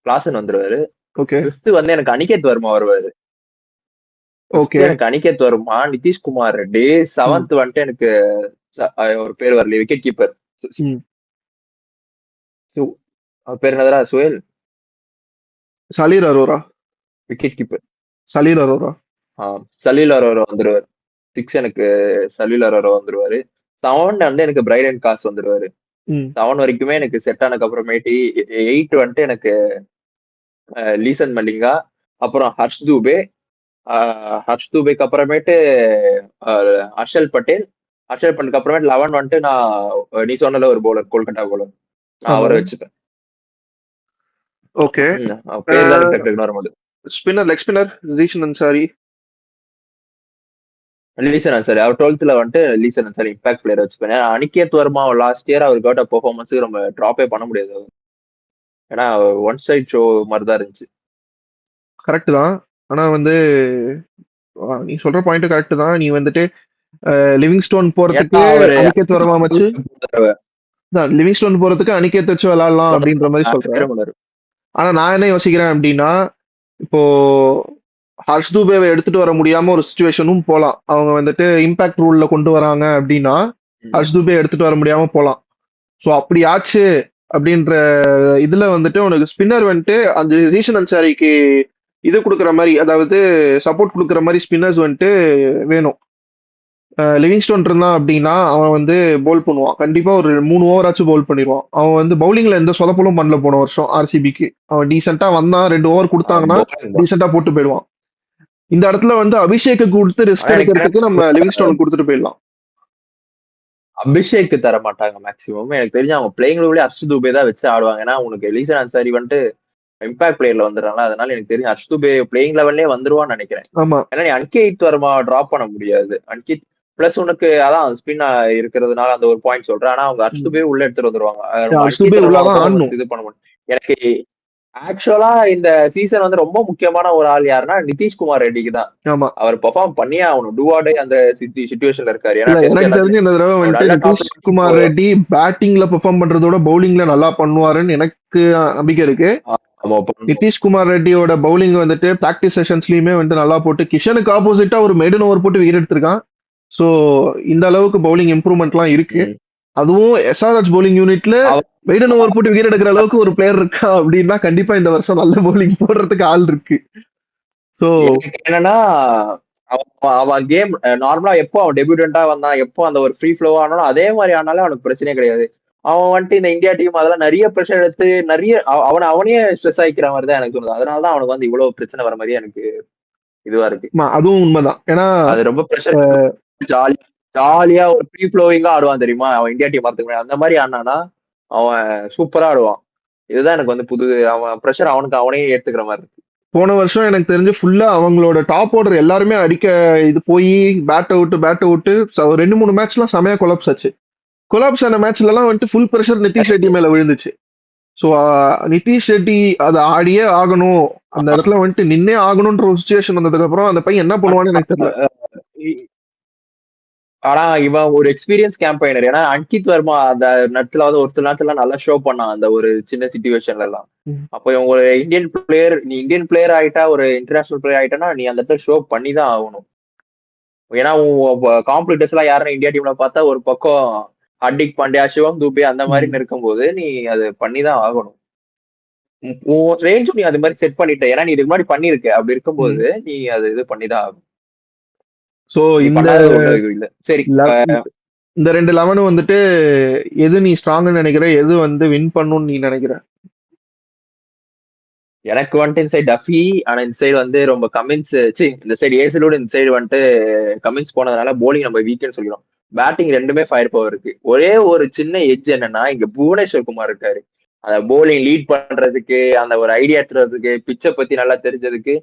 கிளாசன் வந்துருவாரு. ஓகே. 5th வந்து எனக்கு அனிகேத் வர்மா வருவாரு. ஓகே. எனக்கு அனிகேத் வர்மா, நிதிஷ்குமார் ரெட்டி. 7th வந்துட்டு எனக்கு ஒரு பேர் வரல, விக்கெட் கீப்பர். பேர் என்னதுரா? Suhail Salir Arora wicket keeper. சலீல் அரோரா வந்துருவாரு. 6 எனக்கு சலீல் அரோரா வந்துருவாரு. 7 வந்து எனக்கு பிரைடன் கார்ஸ் வந்துருவாரு. 7 வரைக்குமே எனக்கு செட் ஆனதுக்கு அப்புறமேட்டி 8 வந்துட்டு எனக்கு லீசன் மல்லிங்கா, அப்புறம் ஹர்ஷ் தூபேக்கு அப்புறமேட்டு ஹர்ஷல் பட்டேலுக்கு அப்புறமேட்டு 11 வந்துட்டு நான் நீ சொன்னல ஒரு பவுலர், கொல்கட்டா பவுலர், நான் அவரை வச்சுப்பேன். Okay. Spinner, leg spinner Zeeshan Ansari. அவர் 12th வந்துட்டு லீசன் அன்சாரி இம்பாக்ட் பிளேயர் வச்சுப்பேன். அனிகேத் வர்மா லாஸ்ட் இயர் அவர் கவுட் பெர்ஃபார்மன்ஸுக்கு நம்ம டிராப்பே பண்ண முடியாது. ஏன்னா ஒன் சைட் ஷோ மாதிரி தான் இருந்துச்சு. கரெக்ட் தான். ஆனா வந்து நீ சொல்ற பாயிண்ட் கரெக்ட் தான். நீ வந்துட்டு லிவிங்ஸ்டோன் போறதுக்கு அனிகேத் வரமா வச்சு லிவிங்ஸ்டோன் போறதுக்கு அனிகேத் வச்சு விளையாடலாம் அப்படின்ற மாதிரி சொல்றேன். ஆனா நான் என்ன யோசிக்கிறேன் அப்படின்னா, இப்போ ஹர்ஷ் தூபேவை எடுத்துட்டு வர முடியாம ஒரு சுச்சுவேஷனும் போலாம். அவங்க வந்துட்டு இம்பாக்ட் ரூல்ல கொண்டு வராங்க அப்படின்னா ஹர்ஷ் தூபே எடுத்துட்டு வர முடியாம போலாம். ஸோ அப்படி ஆச்சு அப்படின்ற இதுல வந்துட்டு உனக்கு ஸ்பின்னர் வந்துட்டு அந்த ஜீஷன் அன்சாரிக்கு இது கொடுக்குற மாதிரி, அதாவது சப்போர்ட் கொடுக்குற மாதிரி ஸ்பின்னர்ஸ் வந்துட்டு வேணும். லிவிங்ஸ்டோன் இருந்தான் அப்படின்னா அவன் வந்து போல் பண்ணுவான், கண்டிப்பா ஒரு 3 ஓவராச்சும் போல் பண்ணிடுவான். அவன் வந்து பவுலிங்ல எந்த சொதப்பலும் பண்ணல போன வருஷம் ஆர்சிபிக்கு. அவன் டீசெண்டா வந்தான், 2 ஓவர் கொடுத்தாங்கன்னா டீசெண்டா போட்டு போயிடுவான். இந்த இடத்துல வந்து அபிஷேக்கு கொடுத்து ரிஸ்க் எடுக்கிறதுக்கு நம்ம லிவிங்ஸ்டோன் கொடுத்துட்டு போயிடலாம். அபிஷேக் தர மாட்டாங்க மேக்சிமம். எனக்கு தெரிஞ்சு அவங்க பிளேயிங் லெவலே ஹர்ஷ் தூபே தான் வச்சு ஆடுவாங்க. ஏன்னா உனக்கு லீசன் அன்சாரி வந்துட்டு இம்பாக்ட் பிளேயர்ல வந்துடுறாங்க. அதனால எனக்கு தெரியும் ஹர்ஷ் தூபே பிளேயிங் லெவல்லே வந்துருவான்னு நினைக்கிறேன். ஏன்னா நீ அன்கித் வர்மா டிராப் பண்ண முடியாது. அன்கித் பிளஸ் உனக்கு அதான் ஸ்பின் இருக்கிறதுனால அந்த ஒரு பாயிண்ட் சொல்றேன். ஆனா அவங்க ஹர்ஷ் தூபே உள்ள எடுத்துட்டு வந்துருவாங்க. இது பண்ண முடியும். எனக்கு ஆக்சுவலா இந்த சீசன் வந்து ரொம்ப முக்கியமான ஒரு ஆள் யாருன்னா நிதிஷ்குமார் ரெட்டிக்கு தான். அவர் பெர்ஃபார்ம் பண்ணியே ஆகணும். டூவாடே அந்த சிச்சுவேஷன்ல இருக்காரு. எனக்கு தெரிஞ்சு இந்த தடவை வந்துட்டு நிதிஷ்குமார் ரெட்டி பேட்டிங்ல பெர்ஃபார்ம் பண்றதோட பவுலிங்ல நல்லா பண்ணுவாருன்னு எனக்கு நம்பிக்கை இருக்கு. நிதிஷ்குமார் ரெட்டியோட பவுலிங் வந்துட்டு பிராக்டிஸ் செஷன்ஸ்லயுமே வந்துட்டு நல்லா போட்டு கிஷனுக்கு ஆப்போசிட்டா ஒரு மெய்டன் ஓவர் போட்டு விக்கெட் எடுத்திருக்கான். சோ இந்த அளவுக்கு பவுலிங் இம்ப்ரூவ்மெண்ட் எல்லாம் இருக்கு. அதுவும் எஸ்ஆர்எச் பவுலிங் யூனிட்ல மெய்டன் ஓவர் போட்டு விக்கெட் எடுக்கிற அளவுக்கு ஒரு பிளேயர் இருக்கா அப்படின்னா கண்டிப்பா இந்த வருஷம் நல்ல பவுலிங் போடுறதுக்கு ஆள் இருக்கு. சோ என்னன்னா அவன் கேம் நார்மலா எப்போ அவன் டெபியூட்டா வந்தான், எப்போ அந்த ஒரு ஃப்ரீ ஃப்ளோ ஆனாலும் அதே மாதிரி ஆனாலும் அவனுக்கு பிரச்சனையே கிடையாது. அவன் வந்துட்டு இந்த இந்தியா டீம் அதெல்லாம் நிறைய ப்ரெஷர் எடுத்து நிறைய அவனே ஸ்ட்ரெஸ் ஆகிக்கிற மாதிரி தான் எனக்கு தோணுது. அதனாலதான் அவனுக்கு வந்து இவ்வளவு பிரச்சனை வர மாதிரி எனக்கு இதுவா இருக்கு. அதுவும் உண்மைதான். ஏன்னா அது ரொம்ப ப்ரெஷர், ஜாலியா ஒரு ஃப்ரீ ஃப்ளோவிங்கா ஆடுவான் தெரியுமா அவன் இந்தியா டீம் வரதுக்கு. அந்த மாதிரி ஆனானா அவன் சூப்பரா ஆடுவான். இதுதான் எனக்கு வந்து புது அவன் ப்ரெஷர் அவனுக்கு அவனே ஏத்துக்கிற மாதிரி இருக்கு. போன வருஷம் எனக்கு தெரிஞ்சு ஃபுல்லா அவங்களோட டாப் ஆர்டர் எல்லாருமே அடிக்க இது போய் பேட் அவுட் 2-3 மேட்ச்லாம் செமையா கொலாப்ஸ் ஆச்சு. கொலாப்ஸ் ஆன மேட்ச்ல எல்லாம் வந்துட்டு ஃபுல் ப்ரெஷர் நிதிஷ் ரெட்டி மேல விழுந்துச்சு. ஸோ நிதிஷ் ரெட்டி அதை ஆடியே ஆகணும், அந்த இடத்துல வந்துட்டு நின்னே ஆகணும்ன்ற ஒரு சுச்சுவேஷன் வந்ததுக்கு அப்புறம் அந்த பையன் என்ன பண்ணுவான்னு எனக்கு தெரியல. ஆனா இவன் ஒரு எக்ஸ்பீரியன்ஸ் கேம்பெயினர். ஏன்னா அன்கித் வர்மா அந்த நேரத்துல வந்து ஒரு சில நேரத்துல நல்லா ஷோ பண்ணான் அந்த ஒரு சின்ன சிச்சுவேஷன்ல எல்லாம். அப்போ ஒரு இந்தியன் பிளேயர், நீ இந்தியன் பிளேயர் ஆயிட்டா, ஒரு இன்டர்நேஷனல் பிளேயர் ஆயிட்டா நீ அந்த இடத்துல ஷோ பண்ணி தான் ஆகணும். ஏன்னா காம்படிட்டர்ஸ் எல்லாம் யாரும் இந்தியா டீம்ல பார்த்தா ஒரு பக்கம் ஹர்திக் பாண்டியா, சிவம் தூபே அந்த மாதிரி இருக்கும்போது நீ அது பண்ணிதான் ஆகணும். ரேஞ்சும் நீ அது மாதிரி செட் பண்ணிட்ட, ஏன்னா நீ இதுக்கு முன்னாடி பண்ணிருக்க. அப்படி இருக்கும்போது நீ அது இது பண்ணிதான் ஆகும். சோ இந்த 2 11 வந்துட்டு எது நீ ஸ்ட்ராங்னு நினைக்கிற, எது வந்து வின் பண்ணும்னு நீ நினைக்கிற? எனக்கு வந்துட்டு இந்த சைடு டஃபி, ஆனா இந்த சைடு வந்து ரொம்ப கமின்ஸ், இந்த சைடு ஏசிலோட இந்த சைடு வந்துட்டு கமின்ஸ் போனதுனால போலிங் நம்ம வீக்குன்னு சொல்லிடும். பேட்டிங் ரெண்டுமே ஃபயர் பவர் இருக்கு. ஒரே ஒரு சின்ன எட்ஜ் என்னன்னா இங்க புவனேஸ்வர் குமார் இருக்காரு. அந்த போலிங் லீட் பண்றதுக்கு, அந்த ஒரு ஐடியா எடுத்துறதுக்கு, பிச்சை பத்தி நல்லா தெரிஞ்சதுக்கு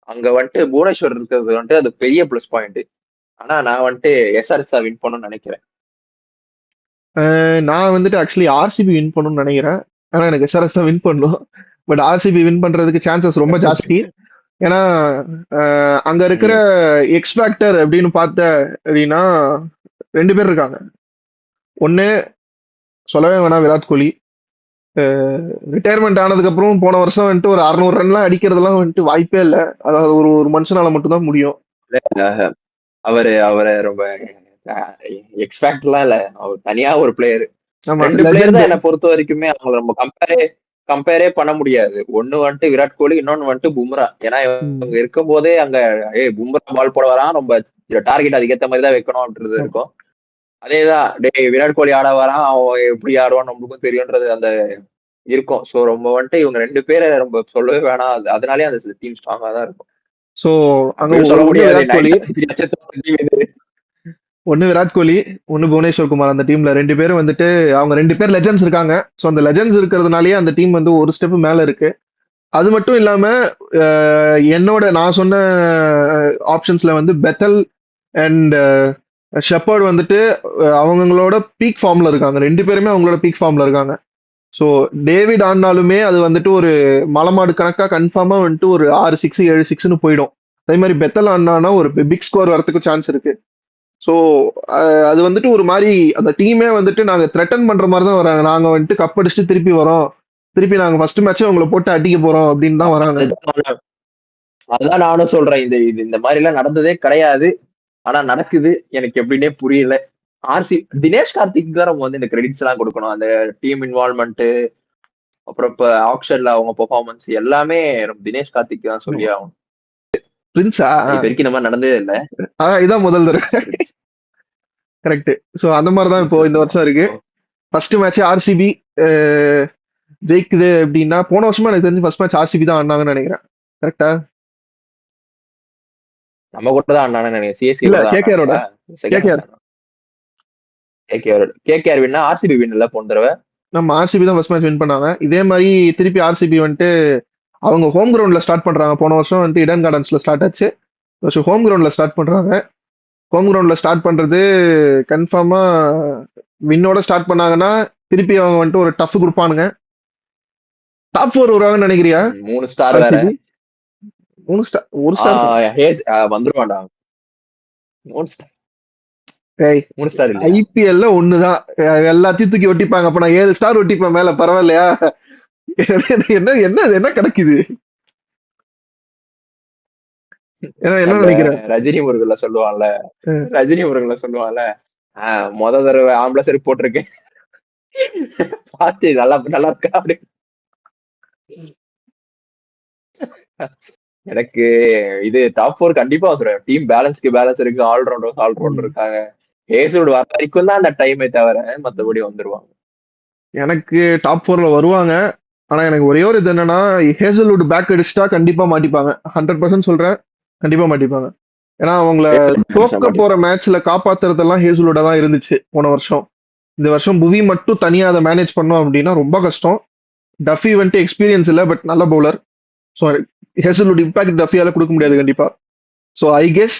அங்க வந்துட்டு புவனேஸ்வர் இருக்கிறது வந்துட்டு அது பெரிய பிளஸ் பாயிண்ட். ஆனா நான் வந்துட்டு எஸ்ஆர்எஸ் வின் பண்ணணும்னு நினைக்கிறேன். நான் வந்துட்டு ஆக்சுவலி ஆர்சிபி வின் பண்ணணும்னு நினைக்கிறேன். ஆனா எனக்கு எஸ்ஆர்எஸ் தான் வின் பண்ணும். பட் ஆர்சிபி வின் பண்றதுக்கு சான்சஸ் ரொம்ப ஜாஸ்தி. ஏன்னா அங்க இருக்கிற எக்ஸ்பேக்டர் அப்படின்னு பார்த்த அப்படின்னா 2 பேர் இருக்காங்க. ஒன்னு சொல்லவே வேணாம், விராட் கோலி. ரிட்டையர்மெண்ட் ஆனதுக்கு அப்புறம் போன வருஷம் வந்துட்டு ஒரு 600 ரன்லாம் அடிக்கிறதுலாம் வந்துட்டு வாய்ப்பே இல்லை. அதாவது ஒரு மனுஷனால மட்டும்தான் முடியும். அவரை ரொம்ப எக்ஸ்பேக்ட்லாம் இல்ல, அவர் தனியா ஒரு பிளேயர். 2 பிளேயர் தான் என்னை பொறுத்த வரைக்குமே அவங்க நம்ம கம்பேரே பண்ண முடியாது. ஒண்ணு வந்துட்டு விராட் கோலி, இன்னொன்னு வந்துட்டு பும்ரா. ஏன்னா இவங்க இருக்கும் போதே அங்க பும்ரா பால் போட வரான், ரொம்ப டார்கெட் அதுக்கேற்ற மாதிரி தான் வைக்கணும் அப்படின்றது இருக்கும். அதேதான் விராட் கோலி ஆட வரான், அவன் எப்படி ஆடுவான்னு நம்மளுக்கும் தெரியும்ன்றது அந்த இருக்கும். சோ ரொம்ப வந்துட்டு இவங்க 2 பேரை ரொம்ப சொல்லவே வேணாம். அதனாலே அந்த டீம் ஸ்ட்ராங்கா தான் இருக்கும். சோ அங்க சொல்ல முடியாது. ஒன்னு விராட் கோலி, ஒன்னு புவனேஸ்வர் குமார். அந்த டீம்ல 2 பேரும் வந்துட்டு அவங்க 2 பேர் லெஜெண்ட்ஸ் இருக்காங்க. ஸோ அந்த லெஜெண்ட்ஸ் இருக்கிறதுனாலயே அந்த டீம் வந்து ஒரு ஸ்டெப் மேல இருக்கு. அது மட்டும் இல்லாம நான் சொன்ன ஆப்ஷன்ஸ்ல வந்து பெத்தல் அண்ட் ஷெப்பர்ட் வந்துட்டு அவங்களோட பீக் ஃபார்ம்ல இருக்காங்க. 2 பேருமே அவங்களோட பீக் ஃபார்ம்ல இருக்காங்க. ஸோ டேவிட் ஆடினாலுமே அது வந்துட்டு ஒரு மலமாடு கணக்கா கன்ஃபார்மா வந்துட்டு ஒரு 6-6 7-6ன்னு போயிடும். அதே மாதிரி பெத்தல் ஆடினானா ஒரு பிக் ஸ்கோர் வரதுக்கு சான்ஸ் இருக்கு. ஸோ அது வந்துட்டு ஒரு மாதிரி அந்த டீமே வந்துட்டு நாங்க த்ரெட்டன் பண்ற மாதிரி தான் வராங்க. நாங்க வந்துட்டு கப் அடிச்சுட்டு திருப்பி வரோம், திருப்பி நாங்க ஃபர்ஸ்ட் மேட்சே உங்களை போட்டு அடிக்க போறோம் அப்படின்னு தான் வராங்க. அதான் நானும் சொல்றேன், இந்த மாதிரி எல்லாம் நடந்ததே கிடையாது. ஆனா நடக்குது, எனக்கு எப்படின்னே புரியல. தினேஷ் கார்த்திக் தான் நம்ம வந்து இந்த கிரெடிட்ஸ் எல்லாம் கொடுக்கணும். அந்த டீம் இன்வால்வ்மெண்ட், அப்புறம் இப்ப ஆக்ஷன்ல அவங்க பெர்ஃபார்மன்ஸ் எல்லாமே தினேஷ் கார்த்திக் தான் சொல்லி ஆகணும். பிரின்ஸா இது வரைக்கும் இந்த மாதிரி நடந்ததே இல்லை. இதான் முதல் தடவை. கரெக்ட். ஸோ அந்த மாதிரி தான் இப்போ இந்த வருஷம் இருக்கு. ஃபர்ஸ்ட் மேட்ச் ஆர்சிபி ஜெயிக்குது அப்படின்னா, போன வருஷமா எனக்கு தெரிஞ்சு ஃபர்ஸ்ட் மேட்ச் ஆர்சிபி தான் ஆடினாங்கன்னு நினைக்கிறேன். கரெக்டா? நம்ம கூட தான் ஆடினாங்கன்னு நினைக்கிறேன். சிஎஸ்கே இல்ல, கேகேஆரோட. கேகேஆர் வின்னா ஆர்சிபி வின் இல்ல போன தடவை. நம்ம ஆர்சிபி தான் ஃபர்ஸ்ட் மேட்ச் வின் பண்ணாங்க. இதே மாதிரி திருப்பி ஆர்சிபி வந்துட்டு அவங்க ஹோம் கிரவுண்ட்ல ஸ்டார்ட் பண்றாங்க. போன வருஷம் வந்துட்டு இடன் கார்டன்ஸ்ல ஸ்டார்ட் ஆச்சு. ஹோம் கிரவுண்ட்ல ஸ்டார்ட் பண்றாங்க. ஹோம் கிரவுண்ட்ல ஸ்டார்ட் பண்றது கன்ஃபார்மா வின்னோட ஸ்டார்ட் பண்ணாங்கன்னா திருப்பி அவங்க வந்துட்டு ஒரு டஃப் கொடுப்பானுங்க. டாப் 4 வருவாங்கன்னு நினைக்கிறியா? 3 ஸ்டார் வேற. 3 ஸ்டார், 1 ஸ்டார் வந்துருவான்டா. 3 ஸ்டார் இல்ல, ஐபிஎல்ல 1 தான். எல்லாத்தையும் தூக்கி ஒட்டிப்பாங்க. அப்ப நான் 7 ஸ்டார் ஒட்டிப்பேன் மேல, பரவாயில்லையா? என்ன என்ன என்ன கிடைக்குது? என்ன நினைக்கிறேன்? ரஜினி முருகன்ல சொல்லுவான்ல, மொத தடவை ஆம்பளை சரி போட்டிருக்கேன் பார்த்து நல்லா இருக்கா அப்படி. எனக்கு இது டாப் 4 கண்டிப்பா வந்துடும். டீம் பேலன்ஸ் இருக்கு, ஆல்ரவுண்டர் இருக்காங்க. ஹேசல்வுட் வர வரைக்கும் தான் அந்த டைமே தவிர மத்தபடி வந்துருவாங்க. எனக்கு டாப் 4ல வருவாங்க. ஆனா எனக்கு ஒரே ஒரு இது என்னன்னா, ஹேசல்வுட் பேக் அடிச்சுட்டா கண்டிப்பா மாட்டிப்பாங்க. 100% சொல்றேன், கண்டிப்பா மாட்டிப்பாங்க. ஏன்னா அவங்கள தோக்க போற மேட்ச்ல காப்பாத்துறதெல்லாம் ஹேசல்வுட்டா தான் இருந்துச்சு போன வருஷம். இந்த வருஷம் புவி மட்டும் தனியா அதை மேனேஜ் பண்ணோம் அப்படின்னா ரொம்ப கஷ்டம். டஃபி வந்துட்டு எக்ஸ்பீரியன்ஸ் இல்லை, பட் நல்ல பவுலர். ஸோ ஹேசல்வுட் இம்பாக்ட் டஃபியால கொடுக்க முடியாது கண்டிப்பா. ஸோ ஐ கெஸ்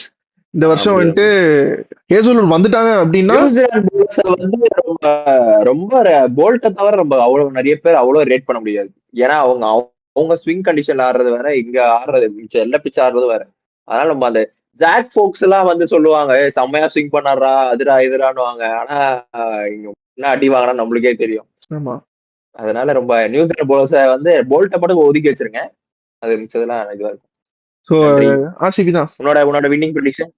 இந்த வருஷம் வந்துட்டு ஹேசல்வுட் வந்துட்டாங்க அப்படின்னா வந்து ரொம்ப போல்ட்டை தவிர ரொம்ப அவ்வளவு நிறைய பேர் அவ்வளவு ரேட் பண்ண முடியாது. ஏன்னா அவங்க ஸ்விங் கண்டிஷன்ல ஆடுறது வேற, இங்க ஆடுறது எல்லா பிச்சு ஆடுறது வேற. அதனால நம்ம அந்த ஜாக் ஃபோக்ஸ் எல்லாம் வந்து சொல்லுவாங்க செம்மையா ஸ்விங் பண்ணாரா அதுரா இதுரான்னுவாங்க. ஆனா என்ன அடி வாங்கினா நம்மளுக்கே தெரியும். அதனால ரொம்ப நியூசிலாந்து போலர்ஸை வந்து போல்ட்டை மட்டும் ஒதுக்கி வச்சிருங்க, அது மிச்சதெல்லாம் இதுவா இருக்கும். ஸோ ஆர்சிபி தான் உன்னோட வின்னிங் ப்ரெடிக்ஷன்.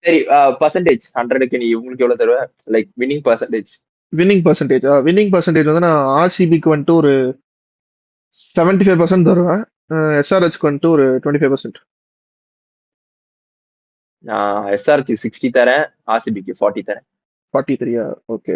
சரி, பர்சன்டேஜ் 100க்கு நீ உங்களுக்கு எவ்வளவு தருவ? லைக் வின்னிங் பர்சன்டேஜ் வந்து நான் ஆர்சிபிக்கு வந்துட்டு ஒரு 75% தருவேன். எஸ்ஆர்ஹெச்க்கு வந்துட்டு ஒரு 25%. நான் எஸ்ஆர்ஹெச் 60 தரேன், ஆர்சிபிக்கு 40 தரேன். 43? ஓகே.